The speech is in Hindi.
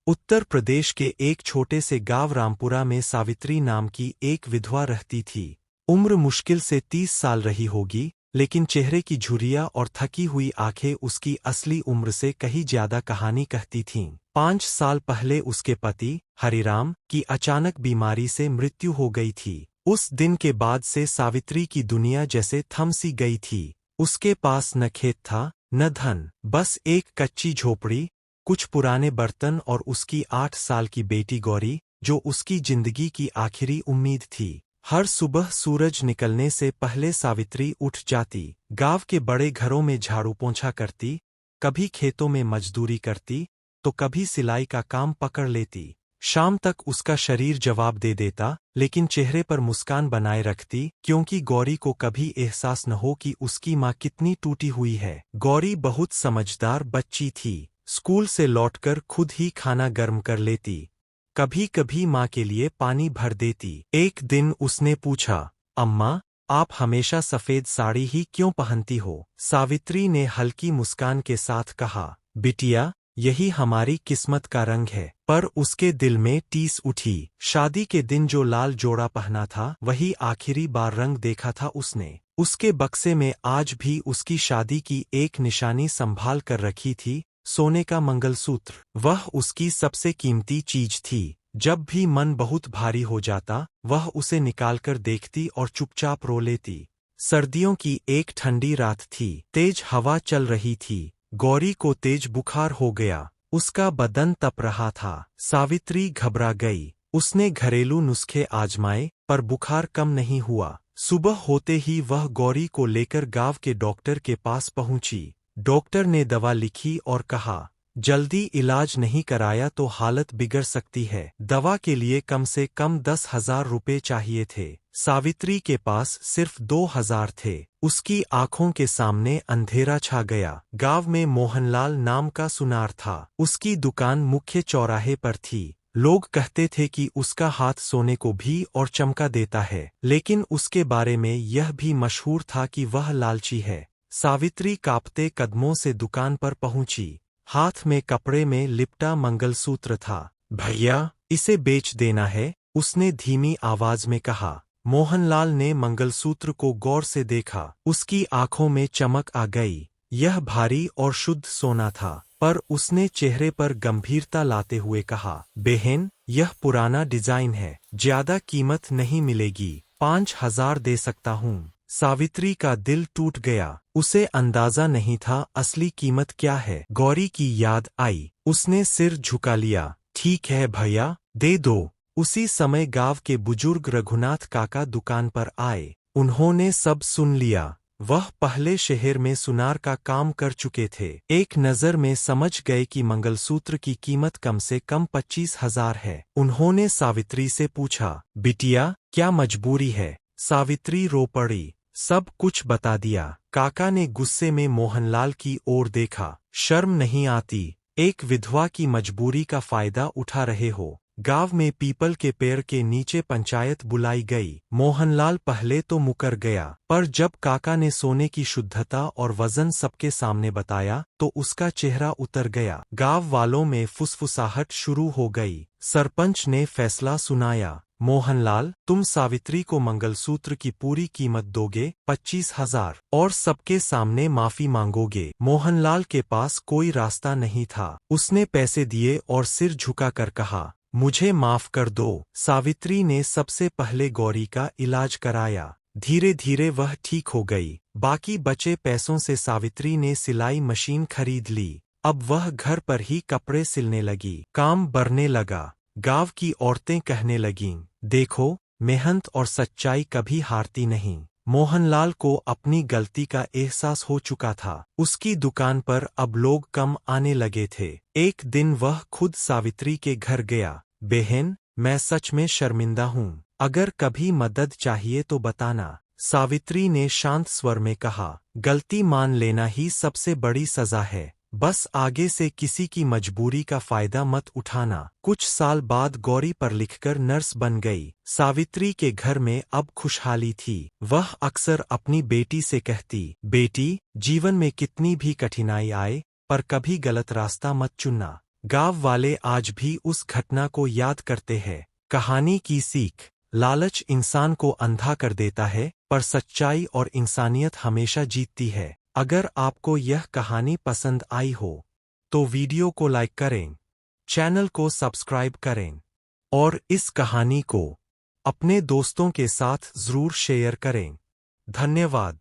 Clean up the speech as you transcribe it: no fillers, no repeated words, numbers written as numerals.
उत्तर प्रदेश के एक छोटे से गांव रामपुरा में सावित्री नाम की एक विधवा रहती थी। उम्र मुश्किल से 30 साल रही होगी, लेकिन चेहरे की झुर्रियां और थकी हुई आंखें उसकी असली उम्र से कहीं ज्यादा कहानी कहती थीं। 5 साल पहले उसके पति, हरिराम, की अचानक बीमारी से मृत्यु हो गई थी। उस दिन के बाद से सावित्री की दुनिया जैसे थम सी गई थी। उसके पास न खेत था, न धन, बस एक कच्ची झोपड़ी, कुछ पुराने बर्तन और उसकी 8 साल की बेटी गौरी, जो उसकी जिंदगी की आखिरी उम्मीद थी। हर सुबह सूरज निकलने से पहले सावित्री उठ जाती, गांव के बड़े घरों में झाड़ू पोंछा करती, कभी खेतों में मजदूरी करती, तो कभी सिलाई का काम पकड़ लेती। शाम तक उसका शरीर जवाब दे देता, लेकिन चेहरे पर मुस्कान बनाए रखती, क्योंकि गौरी को कभी एहसास न हो कि उसकी माँ कितनी टूटी हुई है। गौरी बहुत समझदार बच्ची थी। स्कूल से लौटकर खुद ही खाना गर्म कर लेती, कभी कभी माँ के लिए पानी भर देती। एक दिन उसने पूछा, अम्मा, आप हमेशा सफेद साड़ी ही क्यों पहनती हो? सावित्री ने हल्की मुस्कान के साथ कहा, बिटिया, यही हमारी किस्मत का रंग है। पर उसके दिल में टीस उठी। शादी के दिन जो लाल जोड़ा पहना था, वही आखिरी बार रंग देखा था उसने। उसके बक्से में आज भी उसकी शादी की एक निशानी संभाल कर रखी थी, सोने का मंगलसूत्र। वह उसकी सबसे कीमती चीज थी। जब भी मन बहुत भारी हो जाता, वह उसे निकालकर देखती और चुपचाप रो लेती। सर्दियों की एक ठंडी रात थी, तेज हवा चल रही थी। गौरी को तेज बुखार हो गया, उसका बदन तप रहा था। सावित्री घबरा गई। उसने घरेलू नुस्खे आजमाए, पर बुखार कम नहीं हुआ। सुबह होते ही वह गौरी को लेकर गांव के डॉक्टर के पास पहुंची। डॉक्टर ने दवा लिखी और कहा, जल्दी इलाज नहीं कराया तो हालत बिगड़ सकती है। दवा के लिए कम से कम 10,000 रुपए चाहिए थे। सावित्री के पास सिर्फ 2,000 थे। उसकी आंखों के सामने अंधेरा छा गया। गांव में मोहनलाल नाम का सुनार था। उसकी दुकान मुख्य चौराहे पर थी। लोग कहते थे कि उसका हाथ सोने को भी और चमका देता है, लेकिन उसके बारे में यह भी मशहूर था कि वह लालची है। सावित्री कांपते कदमों से दुकान पर पहुंची। हाथ में कपड़े में लिपटा मंगलसूत्र था। भैया, इसे बेच देना है, उसने धीमी आवाज में कहा। मोहनलाल ने मंगलसूत्र को गौर से देखा। उसकी आंखों में चमक आ गई। यह भारी और शुद्ध सोना था, पर उसने चेहरे पर गंभीरता लाते हुए कहा, बहन, यह पुराना डिजाइन है, ज्यादा कीमत नहीं मिलेगी, 5,000 दे सकता हूँ। सावित्री का दिल टूट गया। उसे अंदाजा नहीं था असली कीमत क्या है। गौरी की याद आई। उसने सिर झुका लिया। ठीक है भैया, दे दो। उसी समय गांव के बुजुर्ग रघुनाथ काका दुकान पर आए। उन्होंने सब सुन लिया। वह पहले शहर में सुनार का काम कर चुके थे। एक नजर में समझ गए कि मंगलसूत्र की कीमत कम से कम 25,000 है। उन्होंने सावित्री से पूछा, बिटिया, क्या मजबूरी है? सावित्री रो पड़ी। सब कुछ बता दिया। काका ने गुस्से में मोहनलाल की ओर देखा। शर्म नहीं आती? एक विधवा की मजबूरी का फायदा उठा रहे हो। गांव में पीपल के पेड़ के नीचे पंचायत बुलाई गई। मोहनलाल पहले तो मुकर गया, पर जब काका ने सोने की शुद्धता और वजन सबके सामने बताया, तो उसका चेहरा उतर गया। गांव वालों में फुसफुसाहट शुरू हो गई। सरपंच ने फैसला सुनाया, मोहनलाल, तुम सावित्री को मंगलसूत्र की पूरी कीमत दोगे, 25,000, और सबके सामने माफी मांगोगे। मोहनलाल के पास कोई रास्ता नहीं था। उसने पैसे दिए और सिर झुकाकर कहा, मुझे माफ कर दो। सावित्री ने सबसे पहले गौरी का इलाज कराया। धीरे धीरे वह ठीक हो गई। बाकी बचे पैसों से सावित्री ने सिलाई मशीन खरीद ली। अब वह घर पर ही कपड़े सिलने लगी। काम बढ़ने लगा। गांव की औरतें कहने लगीं, देखो, मेहनत और सच्चाई कभी हारती नहीं। मोहनलाल को अपनी गलती का एहसास हो चुका था। उसकी दुकान पर अब लोग कम आने लगे थे। एक दिन वह खुद सावित्री के घर गया। बहन, मैं सच में शर्मिंदा हूँ। अगर कभी मदद चाहिए तो बताना। सावित्री ने शांत स्वर में कहा, गलती मान लेना ही सबसे बड़ी सजा है। बस आगे से किसी की मजबूरी का फायदा मत उठाना। कुछ साल बाद गौरी पर लिखकर नर्स बन गई। सावित्री के घर में अब खुशहाली थी। वह अक्सर अपनी बेटी से कहती, बेटी, जीवन में कितनी भी कठिनाई आए, पर कभी गलत रास्ता मत चुनना। गाँव वाले आज भी उस घटना को याद करते हैं। कहानी की सीख। लालच इंसान को अंधा कर देता है, पर सच्चाई और इंसानियत हमेशा जीतती है। अगर आपको यह कहानी पसंद आई हो तो वीडियो को लाइक करें, चैनल को सब्सक्राइब करें और इस कहानी को अपने दोस्तों के साथ जरूर शेयर करें। धन्यवाद।